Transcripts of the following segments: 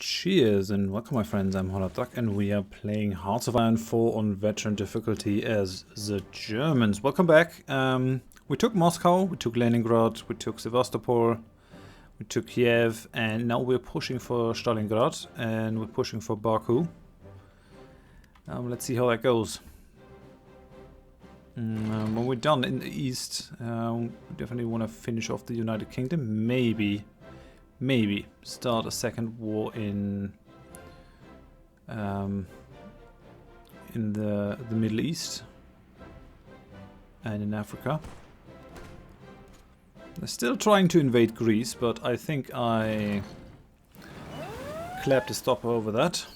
Cheers and welcome my friends, I'm Horath and we are playing Hearts of Iron 4 on veteran difficulty as the Germans. Welcome back. We took Moscow, we took Leningrad, we took Sevastopol, we took Kiev, and now we're pushing for Stalingrad and we're pushing for Baku. Let's see how that goes. When we're done in the east, we definitely want to finish off the United Kingdom. Maybe start a second war in the Middle East and in Africa. They're still trying to invade Greece, but I think I clapped a stopper over that.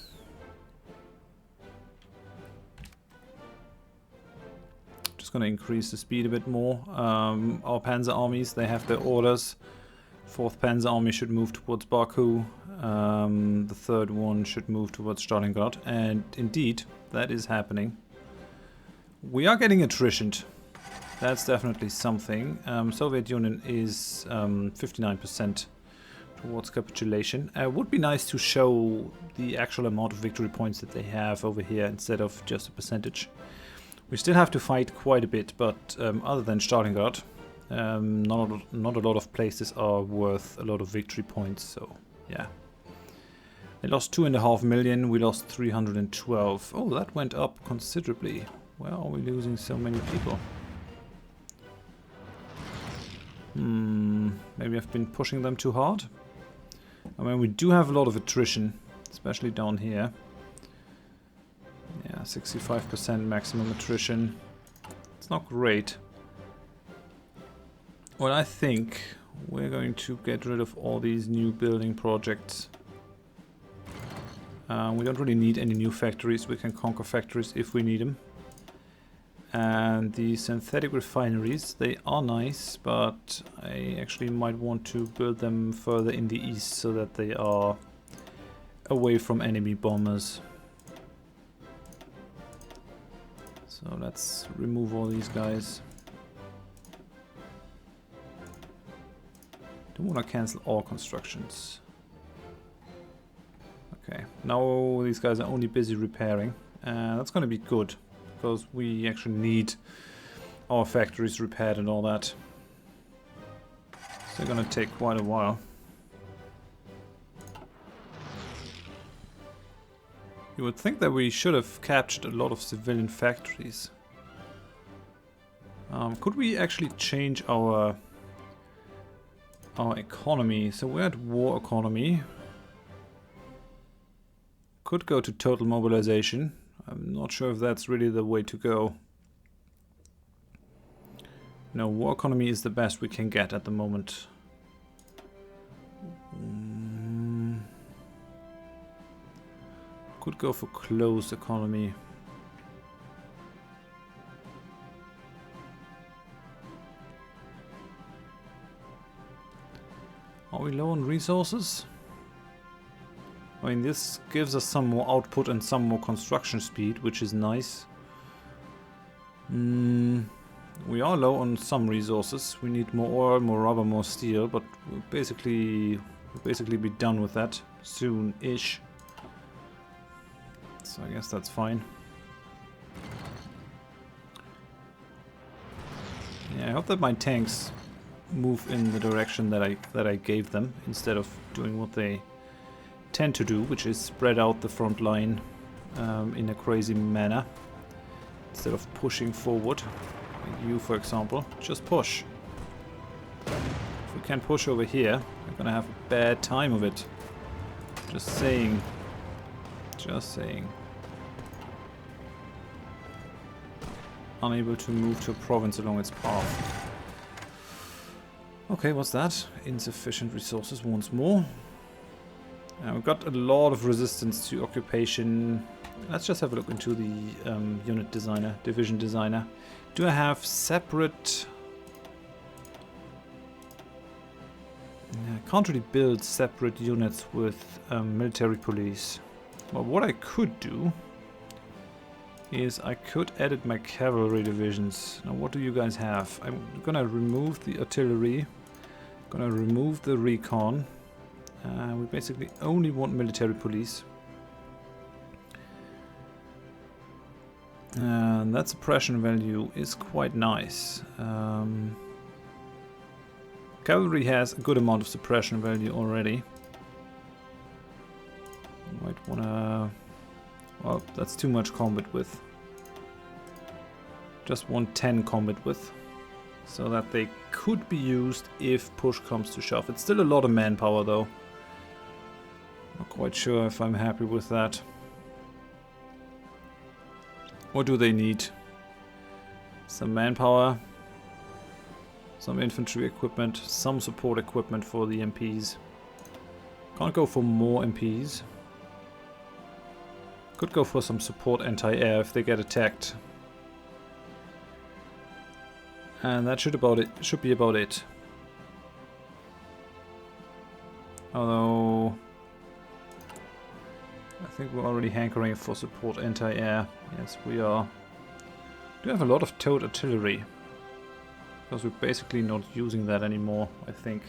Just gonna increase the speed a bit more. Our panzer armies, they have their orders. 4th Panzer Army should move towards Baku, the 3rd one should move towards Stalingrad, and indeed, that is happening. We are getting attritioned, that's definitely something. Soviet Union is 59% towards capitulation. It would be nice to show the actual amount of victory points that they have over here instead of just a percentage. We still have to fight quite a bit, but other than Stalingrad, not a lot of places are worth a lot of victory points, so yeah. They lost 2.5 million, we lost 312. Oh, that went up considerably. Why are we losing so many people? Maybe I've been pushing them too hard? I mean, we do have a lot of attrition, especially down here. Yeah, 65% maximum attrition. It's not great. Well, I think we're going to get rid of all these new building projects. We don't really need any new factories. We can conquer factories if we need them. And the synthetic refineries, they are nice, but I actually might want to build them further in the east so that they are away from enemy bombers. So let's remove all these guys. Don't want to cancel all constructions. Okay, now these guys are only busy repairing. That's going to be good, because we actually need our factories repaired and all that. So they're going to take quite a while. You would think that we should have captured a lot of civilian factories. Could we actually change our economy? So we're at war economy. Could go to total mobilization. I'm not sure if that's really the way to go. No, war economy is the best we can get at the moment. Could go for closed economy. Are we low on resources? I mean, this gives us some more output and some more construction speed, which is nice. We are low on some resources. We need more oil, more rubber, more steel, but we'll basically be done with that soon-ish. So I guess that's fine. Yeah, I hope that my tanks move in the direction that I gave them, instead of doing what they tend to do, which is spread out the front line in a crazy manner, instead of pushing forward. Like you, for example, just push. If we can push over here, we're gonna have a bad time of it. Just saying. Just saying. Unable to move to a province along its path. Okay, what's that? Insufficient resources once more. We've got a lot of resistance to occupation. Let's just have a look into the unit designer, division designer. Do I have separate... I can't really build separate units with military police. Well, what I could do is I could edit my cavalry divisions. Now, what do you guys have? I'm gonna remove the artillery, gonna remove the recon, We basically only want military police. And that suppression value is quite nice. Cavalry has a good amount of suppression value already. Might wanna... Well, that's too much combat width. Just want 10 combat width. So that they could be used if push comes to shove. It's still a lot of manpower though. Not quite sure if I'm happy with that. What do they need? Some manpower, some infantry equipment, some support equipment for the MPs. Can't go for more MPs. Could go for some support anti-air if they get attacked. And that should be about it. Although I think we're already hankering for support anti-air. Yes, we are. We do have a lot of towed artillery. Because we're basically not using that anymore, I think.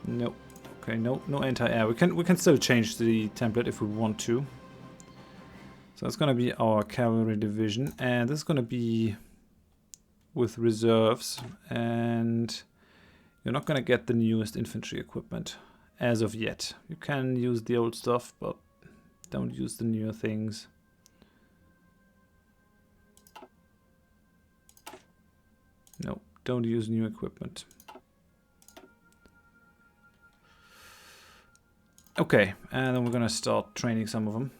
No. Okay, no anti-air. We can still change the template if we want to. So that's gonna be our cavalry division, and this is gonna be with reserves, and you're not gonna get the newest infantry equipment as of yet. You can use the old stuff, but don't use the newer things. No, don't use new equipment. Okay, and then we're gonna start training some of them.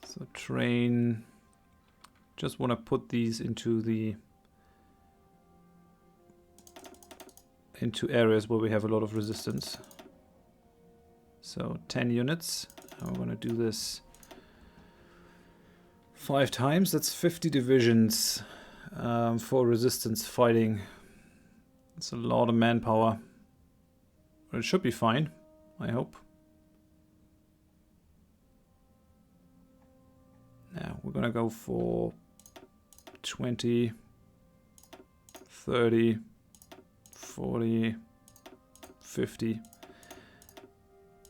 So train. Just want to put these into areas where we have a lot of resistance. So 10 units. And we're going to do this 5 times. That's 50 divisions for resistance fighting. It's a lot of manpower. But it should be fine, I hope. Now we're gonna go for 20, 30, 40, 50.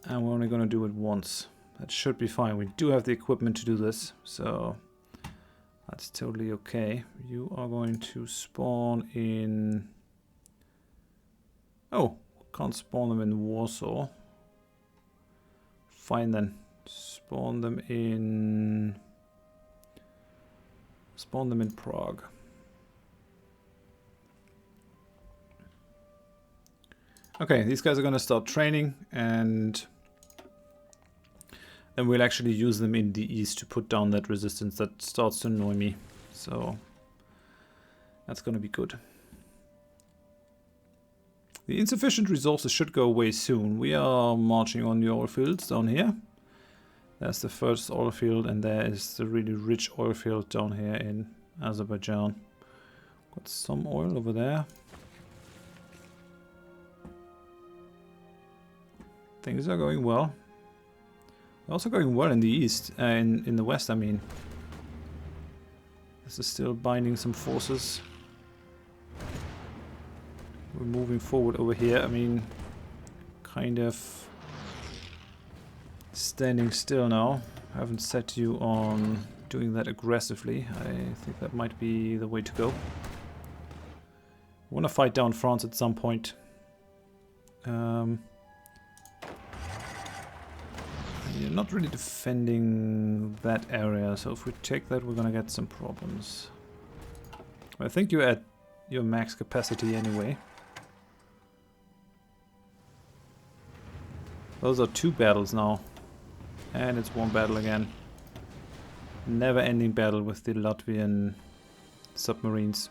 And we're only gonna do it once. That should be fine. We do have the equipment to do this, so that's totally okay. You are going to spawn in... Oh, can't spawn them in Warsaw. Fine then. Spawn them in Prague. Okay, these guys are going to start training, and then we'll actually use them in the east to put down that resistance that starts to annoy me. So that's going to be good. The insufficient resources should go away soon. We are marching on the oil fields down here. There's the first oil field, and there is the really rich oil field down here in Azerbaijan. Got some oil over there. Things are going well. They're also going well in the east, in the west, I mean. This is still binding some forces. We're moving forward over here. I mean, kind of standing still now. I haven't set you on doing that aggressively. I think that might be the way to go. I want to fight down France at some point. You're not really defending that area, so if we take that, we're gonna get some problems. I think you're at your max capacity anyway. Those are 2 battles now. And it's 1 battle again. Never-ending battle with the Latvian submarines.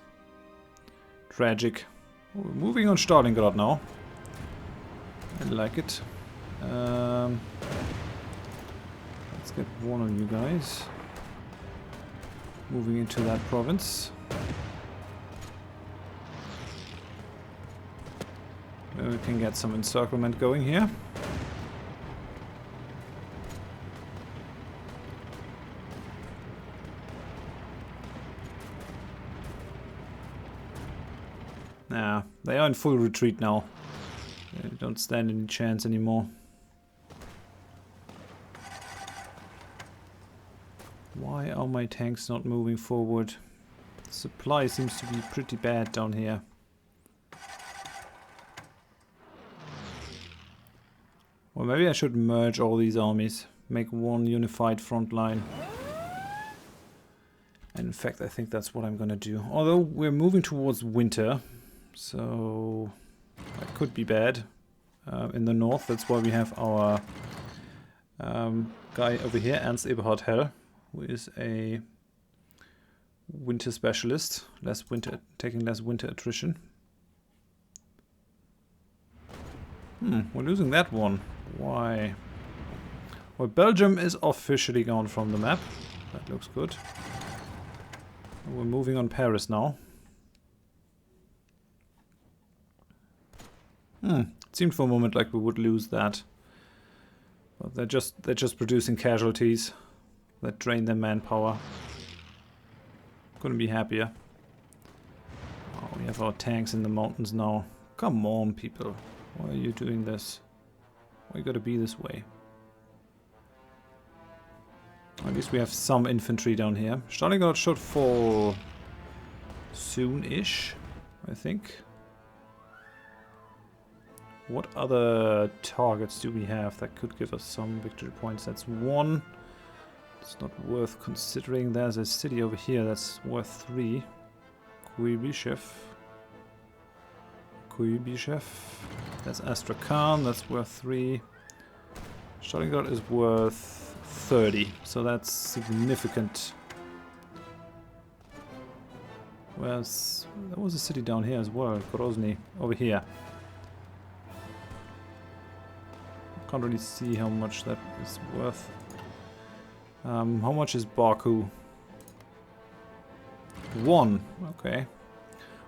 Tragic. We're moving on Stalingrad now. I like it. Let's get one of you guys. Moving into that province. Maybe we can get some encirclement going here. Nah, they are in full retreat now. They don't stand any chance anymore. Why are my tanks not moving forward? Supply seems to be pretty bad down here. Well, maybe I should merge all these armies. Make one unified front line. And in fact, I think that's what I'm gonna do. Although we're moving towards winter, so that could be bad. In the north, that's why we have our guy over here, Ernst Eberhard Hell, who is a winter specialist, taking less winter attrition. We're losing that one. Why? Well, Belgium is officially gone from the map. That looks good. We're moving on Paris now. It seemed for a moment like we would lose that. But they're just producing casualties that drain their manpower. Couldn't be happier. Oh, we have our tanks in the mountains now. Come on, people. Why are you doing this? Why you gotta be this way? At least we have some infantry down here. Stalingrad should fall soon-ish, I think. What other targets do we have that could give us some victory points? That's one. It's not worth considering. There's a city over here that's worth 3. Kuibyshev. That's Astrakhan, that's worth 3. Stalingrad is worth 30, so that's significant. Well, there was a city down here as well, Grozny, over here. Can't really see how much that is worth. How much is Baku? 1, okay.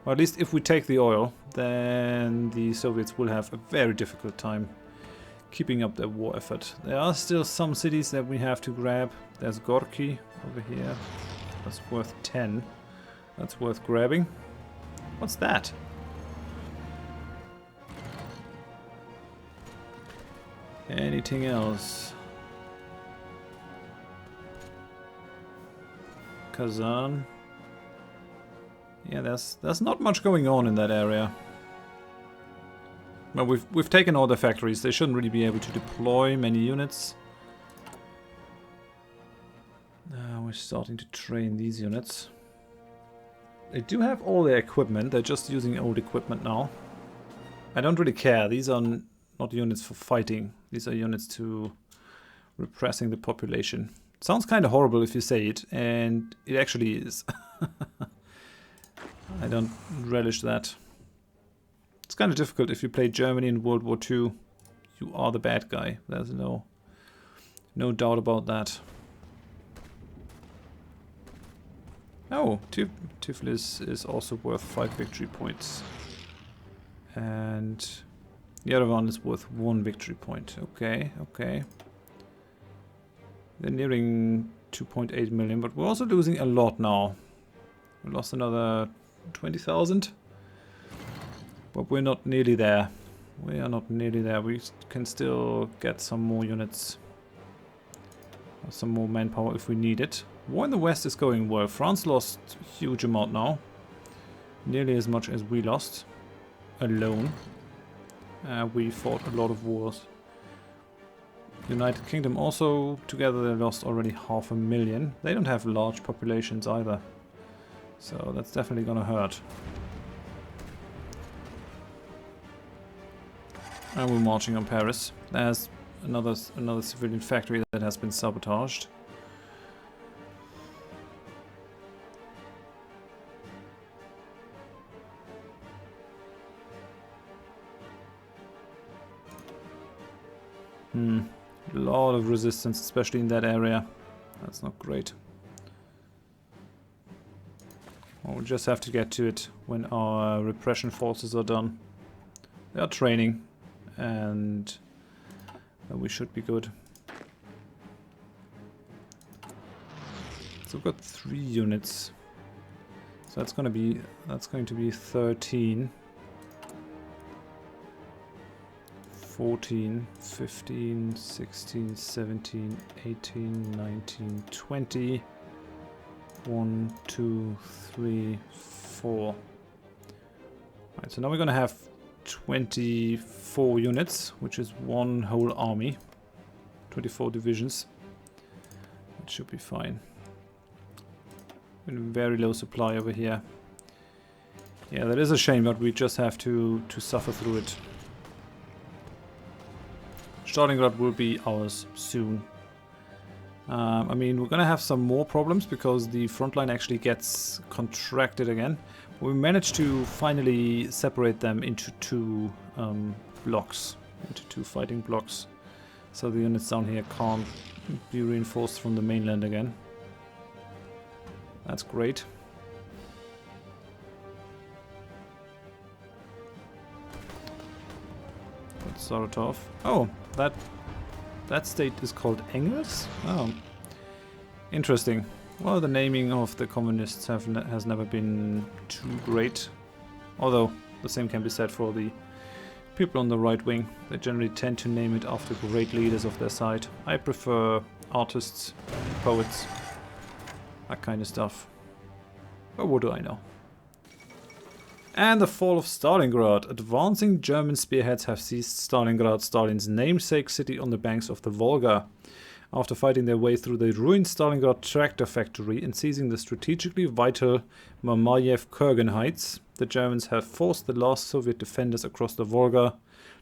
Well, at least if we take the oil, then the Soviets will have a very difficult time keeping up their war effort. There are still some cities that we have to grab. There's Gorky over here. That's worth 10. That's worth grabbing. What's that? Anything else? Kazan. Yeah, there's not much going on in that area. Well, we've taken all the factories. They shouldn't really be able to deploy many units. We're starting to train these units. They do have all their equipment. They're just using old equipment now. I don't really care. These are not units for fighting. These are units to repressing the population. It sounds kind of horrible if you say it, and it actually is. I don't relish that. It's kind of difficult if you play Germany in World War II. You are the bad guy. There's no doubt about that. Oh, Tiflis is also worth 5 victory points. And the other one is worth 1 victory point. Okay, okay. They're nearing 2.8 million, but we're also losing a lot now. We lost another 20,000. But we're not nearly there. We are not nearly there. We can still get some more units. Some more manpower if we need it. War in the West is going well. France lost a huge amount now. Nearly as much as we lost. Alone. We fought a lot of wars. United Kingdom also, together they lost already 500,000. They don't have large populations either. So that's definitely gonna hurt. And we're marching on Paris. There's another civilian factory that has been sabotaged. A lot of resistance, especially in that area. That's not great. Well, we'll just have to get to it when our repression forces are done. They are training, and we should be good. So we've got 3 units. So that's going to be 13. 14, 15, 16, 17, 18, 19, 20. 1, 2, 3, 4. Right, so now we're gonna have 24 units, which is one whole army. 24 divisions. That should be fine. Very low supply over here. Yeah, that is a shame, but we just have to suffer through it. Stalingrad will be ours soon. I mean, we're gonna have some more problems because the front line actually gets contracted again. We managed to finally separate them into two blocks, into two fighting blocks. So the units down here can't be reinforced from the mainland again. That's great. Let's start it off. Oh, that state is called Engels? Oh, interesting. Well, the naming of the communists has never been too great. Although, the same can be said for the people on the right wing. They generally tend to name it after great leaders of their side. I prefer artists, poets, that kind of stuff. But what do I know? And the fall of Stalingrad. Advancing German spearheads have seized Stalingrad, Stalin's namesake city on the banks of the Volga. After fighting their way through the ruined Stalingrad tractor factory and seizing the strategically vital Mamayev-Kurgan heights, the Germans have forced the last Soviet defenders across the Volga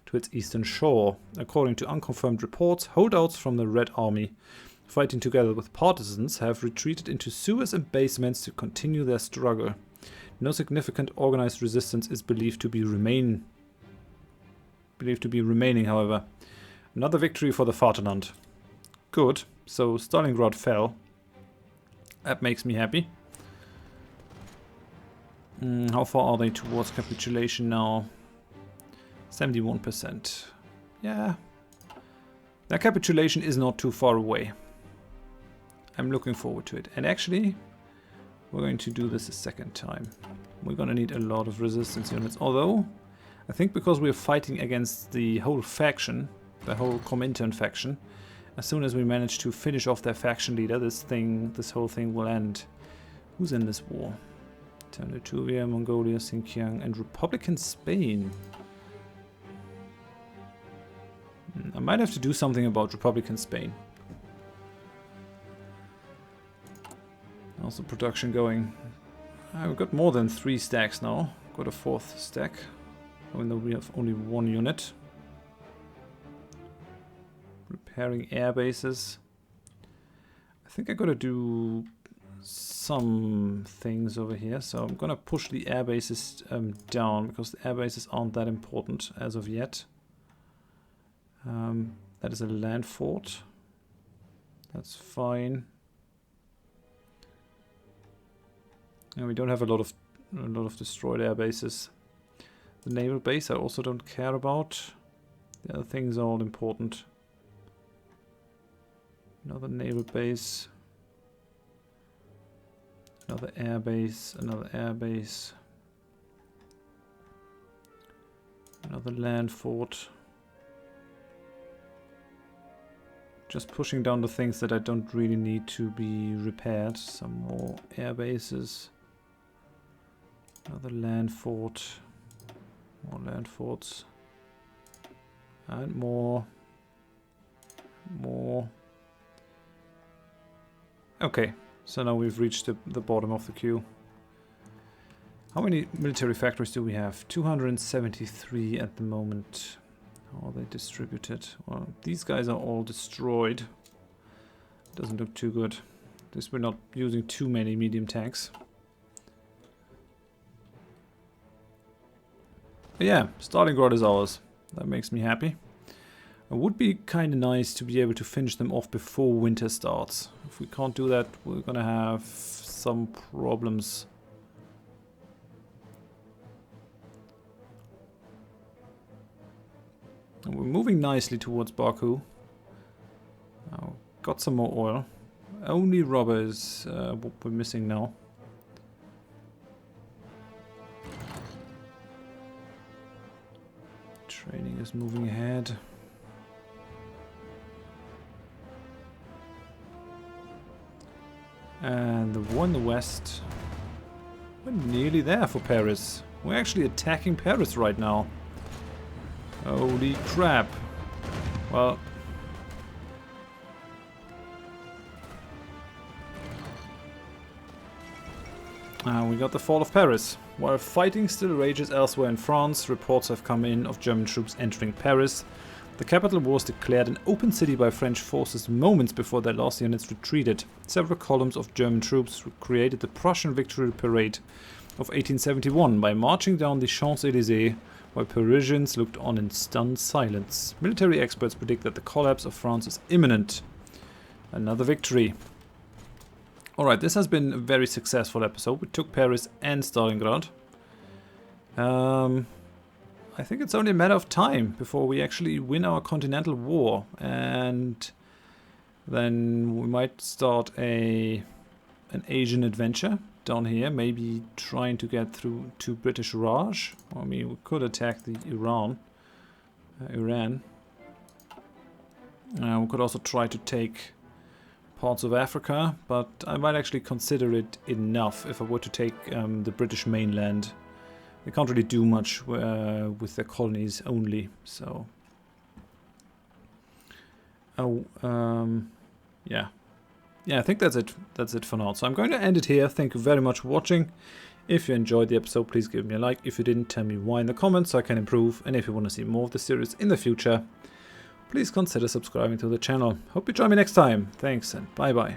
to its eastern shore. According to unconfirmed reports, holdouts from the Red Army, fighting together with partisans, have retreated into sewers and basements to continue their struggle. No significant organized resistance is believed to be remaining, however. Another victory for the Vaterland. Good. So Stalingrad fell. That makes me happy. How far are they towards capitulation now? 71%. Yeah. Their capitulation is not too far away. I'm looking forward to it. And actually, we're going to do this a second time. We're going to need a lot of resistance units. Although, I think because we're fighting against the whole faction, the whole Comintern faction, as soon as we manage to finish off their faction leader, this whole thing will end. Who's in this war? Tuvia, Mongolia, Xinjiang, and Republican Spain. I might have to do something about Republican Spain. Also production going. We've got more than 3 stacks now. Got a 4th stack. Even though we have only 1 unit. Repairing air bases. I think I gotta do some things over here. So I'm gonna push the air bases down because the air bases aren't that important as of yet. That is a land fort. That's fine. And we don't have a lot of destroyed air bases. The naval base I also don't care about. The other things are all important. Another naval base. Another air base. Another air base. Another land fort. Just pushing down the things that I don't really need to be repaired. Some more air bases. Another land fort. More land forts. And more. More. Okay, so now we've reached the bottom of the queue. How many military factories do we have? 273 at the moment. How are they distributed? Well, these guys are all destroyed. Doesn't look too good. At least we're not using too many medium tanks. But yeah, Stalingrad is ours. That makes me happy. It would be kind of nice to be able to finish them off before winter starts. If we can't do that, we're gonna have some problems. And we're moving nicely towards Baku. Got some more oil. Only rubber is what we're missing now. Training is moving ahead. And the war in the west. We're nearly there for Paris. We're actually attacking Paris right now. Holy crap. Well. We got the fall of Paris. While fighting still rages elsewhere in France, reports have come in of German troops entering Paris. The capital was declared an open city by French forces moments before their last units retreated. Several columns of German troops created the Prussian Victory Parade of 1871 by marching down the Champs-Élysées, while Parisians looked on in stunned silence. Military experts predict that the collapse of France is imminent. Another victory. Alright, this has been a very successful episode. We took Paris and Stalingrad. I think it's only a matter of time before we actually win our continental war. And then we might start an Asian adventure down here. Maybe trying to get through to British Raj. I mean, we could attack the Iran. We could also try to take parts of Africa, but I might actually consider it enough if I were to take the British mainland. They can't really do much with their colonies only, so... yeah. Yeah, I think that's it. That's it for now. So I'm going to end it here. Thank you very much for watching. If you enjoyed the episode, please give me a like. If you didn't, tell me why in the comments so I can improve. And if you want to see more of the series in the future, please consider subscribing to the channel. Hope you join me next time. Thanks and bye bye.